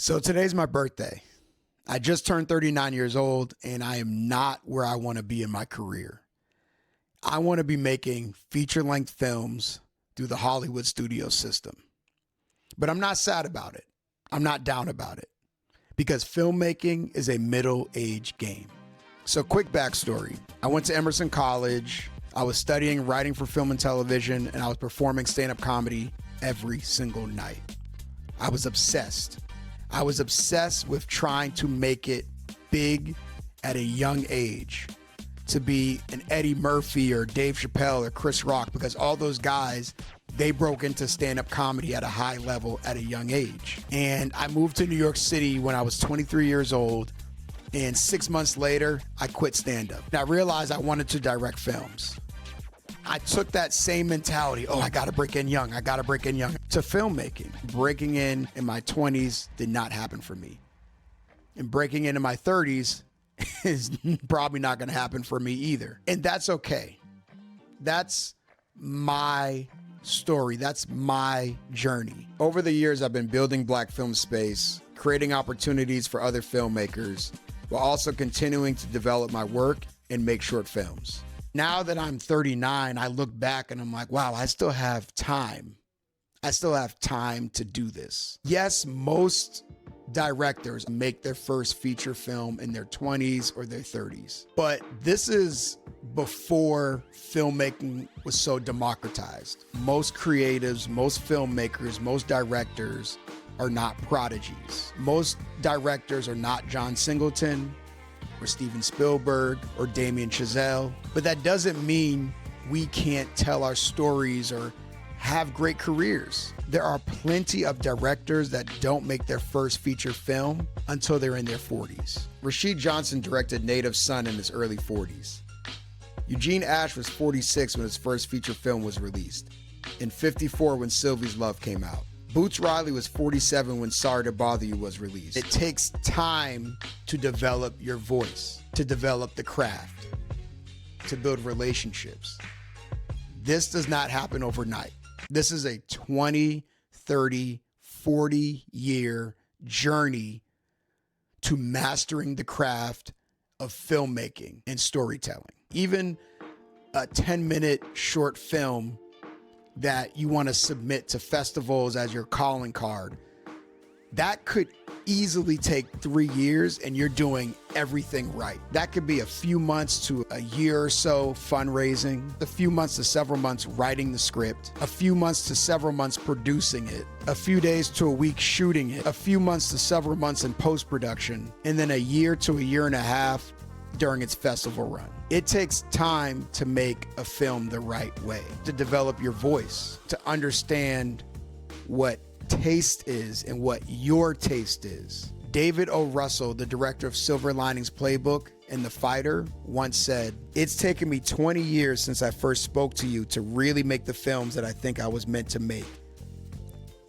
So today's my birthday. I just turned 39 years old and I am not where I want to be in my career. I want to be making feature-length films through the Hollywood studio system. But I'm not sad about it. I'm not down about it because filmmaking is a middle-aged game. So quick backstory. I went to Emerson College. I was studying writing for film and television, and I was performing stand-up comedy every single night. I was obsessed. I was obsessed with trying to make it big at a young age, to be an Eddie Murphy or Dave Chappelle or Chris Rock, because all those guys, they broke into stand-up comedy at a high level at a young age. And I moved to New York City when I was 23 years old, and 6 months later, I quit stand-up. And I realized I wanted to direct films. I took that same mentality, I gotta break in young, to filmmaking. Breaking in my 20s did not happen for me. And breaking into my 30s is probably not gonna happen for me either. And that's okay. That's my story. That's my journey. Over the years, I've been building Black film space, creating opportunities for other filmmakers, while also continuing to develop my work and make short films. Now that I'm 39, I look back and I'm like, wow, I still have time. I still have time to do this. Yes, most directors make their first feature film in their 20s or their 30s. But this is before filmmaking was so democratized. Most creatives, most filmmakers, most directors are not prodigies. Most directors are not John Singleton or Steven Spielberg or Damien Chazelle. But that doesn't mean we can't tell our stories or have great careers. There are plenty of directors that don't make their first feature film until they're in their 40s. Rashid Johnson directed Native Son in his early 40s. Eugene Ash was 46 when his first feature film was released, and 54 when Sylvie's Love came out. Boots Riley was 47 when Sorry to Bother You was released. It takes time to develop your voice, to develop the craft, to build relationships. This does not happen overnight. This is a 20, 30, 40-year journey to mastering the craft of filmmaking and storytelling. Even a 10-minute short film that you want to submit to festivals as your calling card, that could easily take 3 years and you're doing everything right. That could be a few months to a year or so fundraising, a few months to several months writing the script, a few months to several months producing it, a few days to a week shooting it, a few months to several months in post-production, and then a year to a year and a half during its festival run. It takes time to make a film the right way, to develop your voice, to understand what taste is and what your taste is. David O. Russell, the director of Silver Linings Playbook and The Fighter, once said, "It's taken me 20 years since I first spoke to you to really make the films that I think I was meant to make,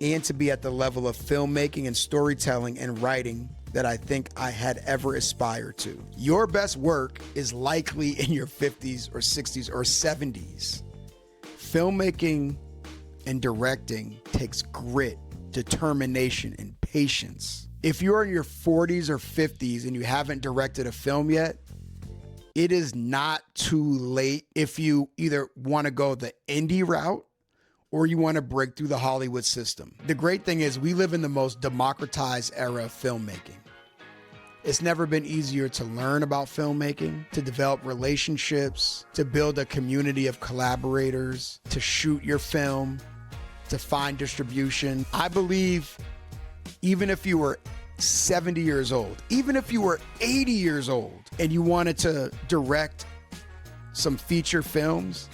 and to be at the level of filmmaking and storytelling and writing that I think I had ever aspired to." Your best work is likely in your 50s or 60s or 70s. Filmmaking and directing takes grit, determination, and patience. If you're in your 40s or 50s and you haven't directed a film yet, it is not too late if you either want to go the indie route or you want to break through the Hollywood system. The great thing is we live in the most democratized era of filmmaking. It's never been easier to learn about filmmaking, to develop relationships, to build a community of collaborators, to shoot your film, to find distribution. I believe even if you were 70 years old, even if you were 80 years old and you wanted to direct some feature films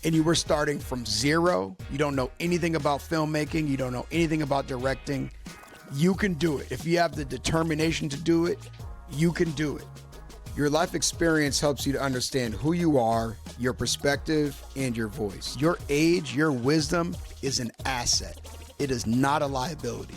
and you were starting from zero, you don't know anything about filmmaking, you don't know anything about directing, you can do it. If you have the determination to do it, you can do it. Your life experience helps you to understand who you are, your perspective, and your voice. Your age, your wisdom is an asset. It is not a liability.